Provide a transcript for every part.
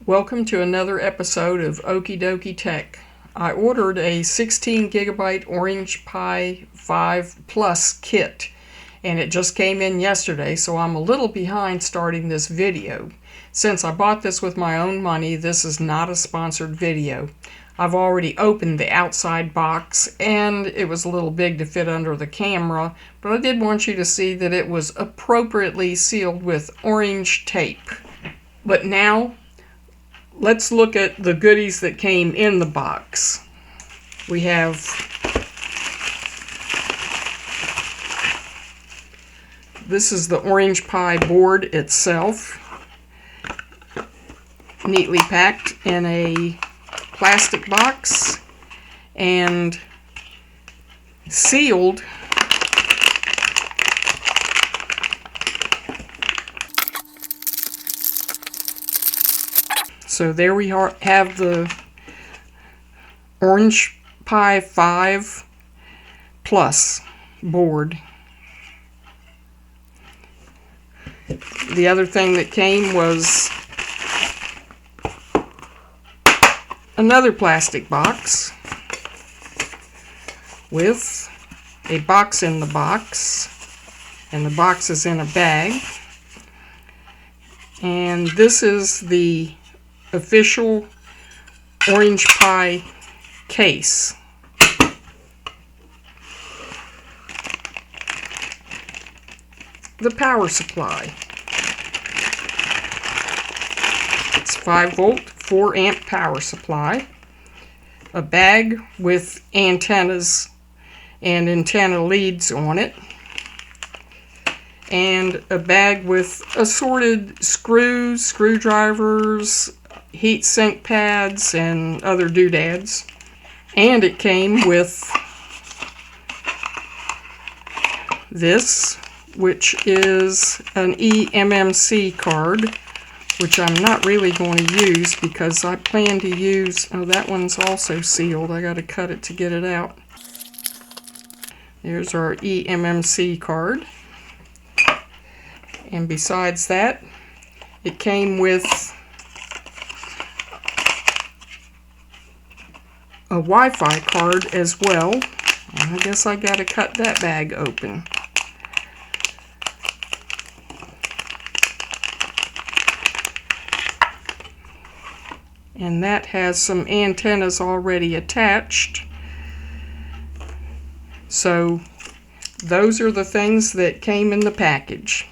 Welcome to another episode of Okie Dokie Tech. I ordered a 16 gigabyte Orange Pi 5 Plus kit, and it just came in yesterday, so I'm a little behind starting this video. Since I bought this with my own money, this is not a sponsored video. I've already opened the outside box, and it was a little big to fit under the camera, but I did want you to see that it was appropriately sealed with orange tape. But now, let's look at the goodies that came in the box. We have this is the Orange Pi board itself, neatly packed in a plastic box and sealed So there we have the Orange Pi 5 Plus board. The other thing that came was another plastic box with a box in the box, and the box is in a bag. And this is the official Orange Pi case. The power supply. It's 5 volt, 4 amp power supply. A bag with antennas and antenna leads on it. And a bag with assorted screws, screwdrivers, heat sink pads, and other doodads. And it came with this, which is an eMMC card, which I'm not really going to use because I plan to use, oh, that one's also sealed. I got to cut it to get it out. There's our eMMC card. And besides that, it came with a Wi-Fi card as well. I guess I gotta cut that bag open. And that has some antennas already attached. So those are the things that came in the package.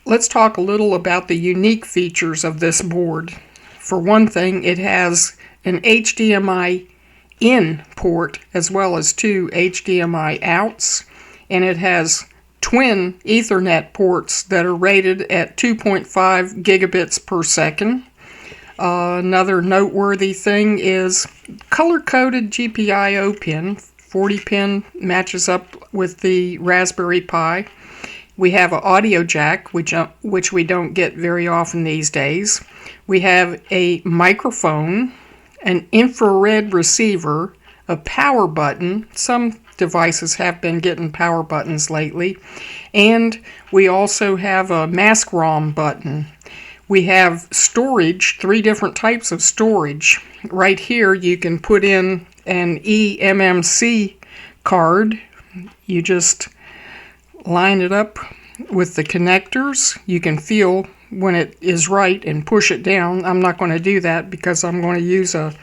Let's talk a little about the unique features of this board. For one thing, it has an HDMI-In port as well as 2 HDMI-Outs, and it has twin Ethernet ports that are rated at 2.5 gigabits per second. Another noteworthy thing is color-coded GPIO pin. 40 pin matches up with the Raspberry Pi. We have an audio jack, which we don't get very often these days. We have a microphone, an infrared receiver, a power button. Some devices have been getting power buttons lately. And we also have a mask ROM button. We have storage, 3 different types of storage. Right here you can put in an eMMC card. You just line it up with the connectors. You can feel when it is right and push it down. I'm not going to do that because I'm going to use a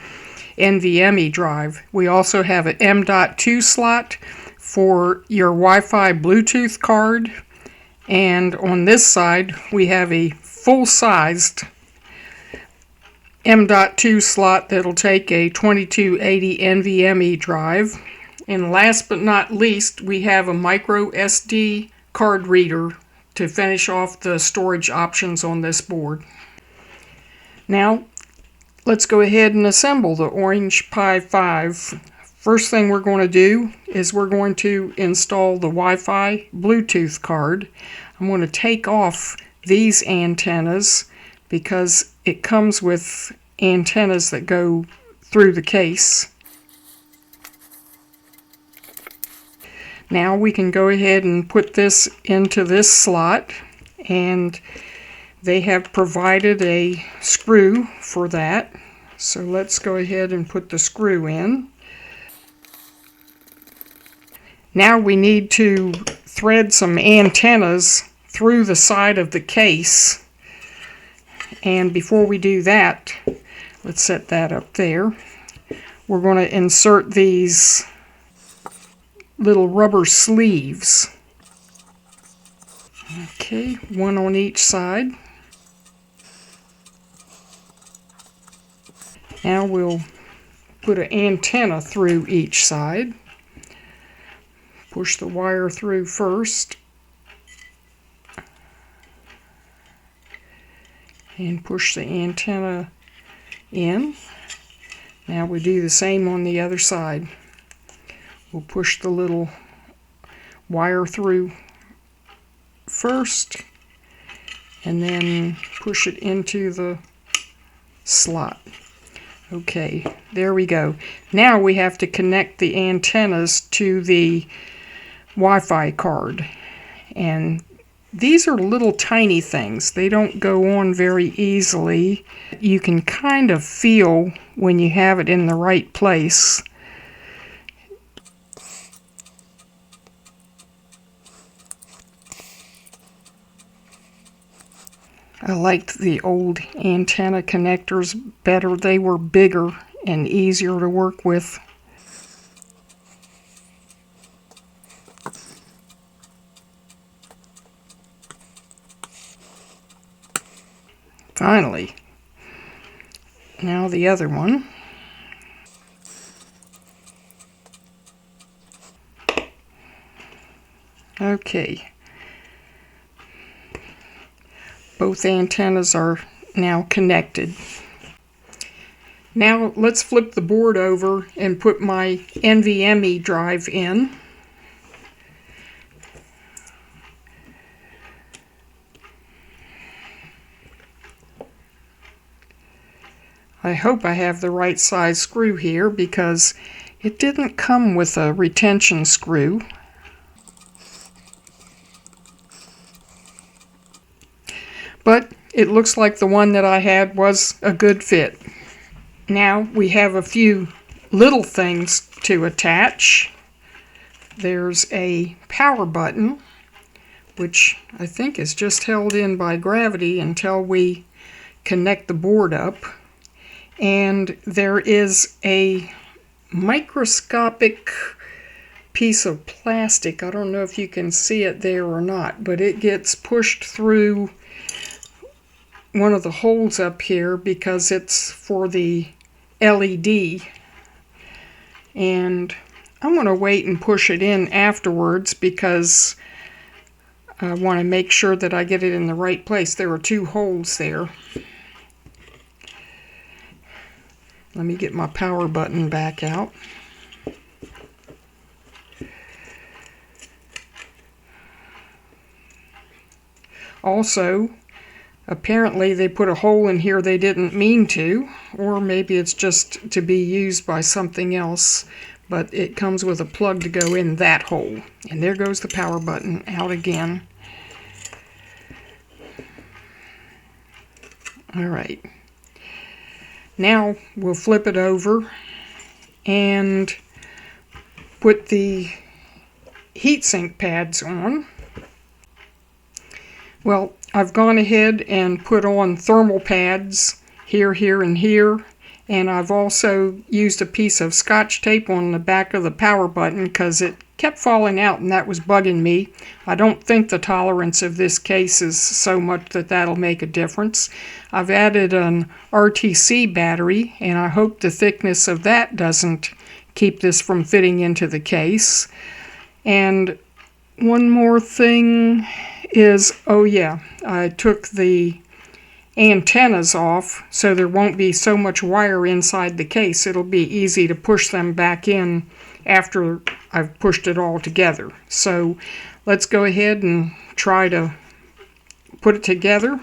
NVMe drive. We also have an M.2 slot for your Wi-Fi Bluetooth card, and on this side we have a full-sized M.2 slot that'll take a 2280 NVMe drive. And last but not least, we have a micro SD card reader to finish off the storage options on this board. Now, let's go ahead and assemble the Orange Pi 5. First thing we're going to do is we're going to install the Wi-Fi Bluetooth card. I'm going to take off these antennas because it comes with antennas that go through the case. Now we can go ahead and put this into this slot, and they have provided a screw for that. So let's go ahead and put the screw in. Now we need to thread some antennas through the side of the case. And before we do that, let's set that up there. We're going to insert these little rubber sleeves. Okay, one on each side. Now we'll put an antenna through each side. Push the wire through first. And push the antenna in. Now we do the same on the other side. We'll push the little wire through first and then push it into the slot. Okay, there we go. Now we have to connect the antennas to the Wi-Fi card. And these are little tiny things. They don't go on very easily. You can kind of feel when you have it in the right place. I liked the old antenna connectors better. They were bigger and easier to work with. Finally. Now the other one. Okay. Both antennas are now connected. Now let's flip the board over and put my NVMe drive in. I hope I have the right size screw here because it didn't come with a retention screw. But it looks like the one that I had was a good fit. Now we have a few little things to attach. There's a power button, which I think is just held in by gravity until we connect the board up. And there is a microscopic piece of plastic. I don't know if you can see it there or not, but it gets pushed through one of the holes up here because it's for the LED. And I'm going to wait and push it in afterwards because I want to make sure that I get it in the right place. There are two holes there. Let me get my power button back out. Also, apparently they put a hole in here they didn't mean to, or maybe it's just to be used by something else, but it comes with a plug to go in that hole. And there goes the power button out again. All right. Now we'll flip it over and put the heatsink pads on. Well, I've gone ahead and put on thermal pads here, here, and here. And I've also used a piece of Scotch tape on the back of the power button because it kept falling out and that was bugging me. I don't think the tolerance of this case is so much that that'll make a difference. I've added an RTC battery and I hope the thickness of that doesn't keep this from fitting into the case. And one more thing is, oh yeah, I took the antennas off so there won't be so much wire inside the case. It'll be easy to push them back in after I've pushed it all together. So let's go ahead and try to put it together.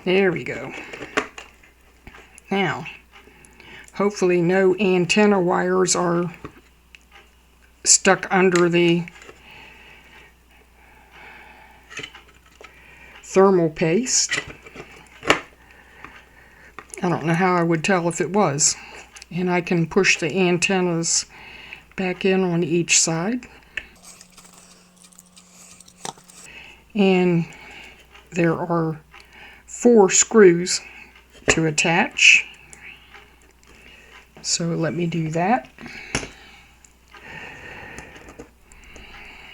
There we go. Now, hopefully no antenna wires are stuck under the thermal paste. I don't know how I would tell if it was. And I can push the antennas back in on each side. And there are 4 screws to attach. So let me do that.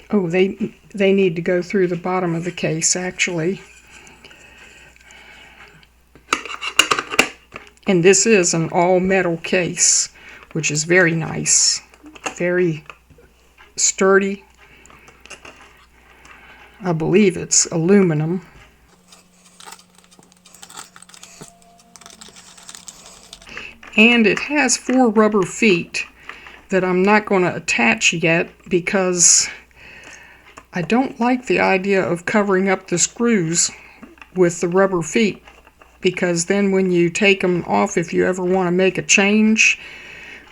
Oh, they need to go through the bottom of the case, actually. And this is an all-metal case, which is very nice, very sturdy. I believe it's aluminum. And it has 4 rubber feet that I'm not going to attach yet because I don't like the idea of covering up the screws with the rubber feet, because then when you take them off, if you ever want to make a change,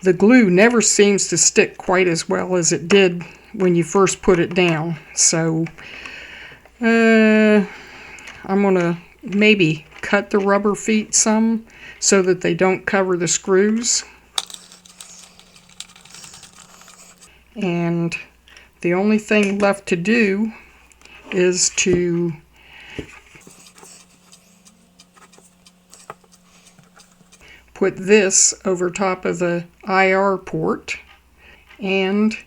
the glue never seems to stick quite as well as it did when you first put it down. So I'm going to maybe cut the rubber feet some so that they don't cover the screws. And the only thing left to do is to put this over top of the IR port, and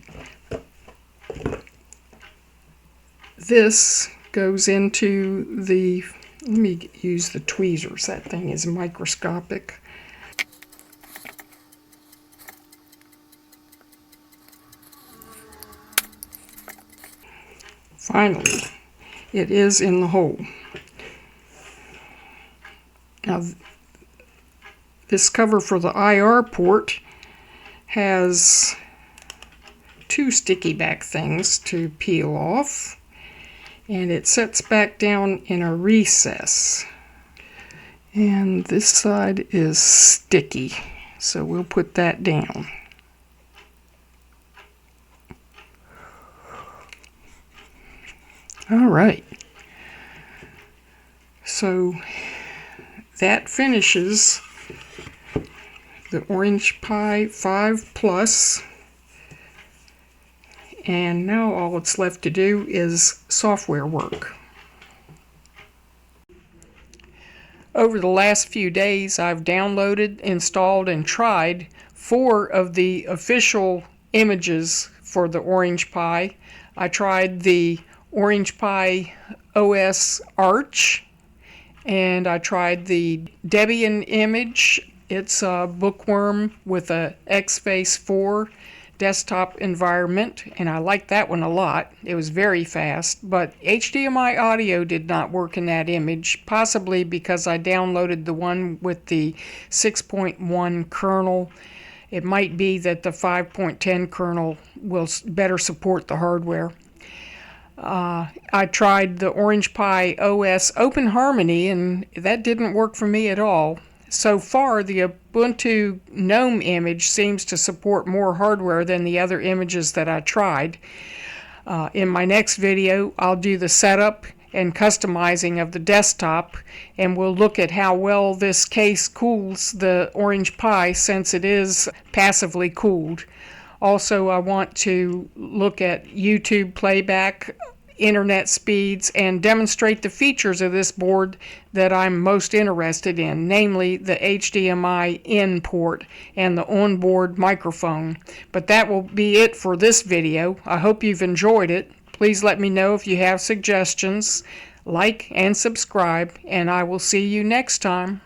this goes into the, let me use the tweezers, that thing is microscopic. Finally, it is in the hole. Now, this cover for the IR port has 2 sticky back things to peel off, and it sets back down in a recess. And this side is sticky, so we'll put that down. All right. So that finishes the Orange Pi 5 Plus, and now all it's left to do is software work. Over the last few days, I've downloaded, installed, and tried 4 of the official images for the Orange Pi. I tried the Orange Pi OS Arch, and I tried the Debian image. It's a bookworm with a XFace 4 desktop environment, and I liked that one a lot. It was very fast, but HDMI audio did not work in that image, possibly because I downloaded the one with the 6.1 kernel. It might be that the 5.10 kernel will better support the hardware. I tried the Orange Pi OS Open Harmony, and that didn't work for me at all. So far, the Ubuntu GNOME image seems to support more hardware than the other images that I tried. In my next video, I'll do the setup and customizing of the desktop, and we'll look at how well this case cools the Orange Pi since it is passively cooled. Also, I want to look at YouTube playback, internet speeds, and demonstrate the features of this board that I'm most interested in, namely the HDMI-In port and the onboard microphone. But that will be it for this video. I hope you've enjoyed it. Please let me know if you have suggestions. Like and subscribe, and I will see you next time.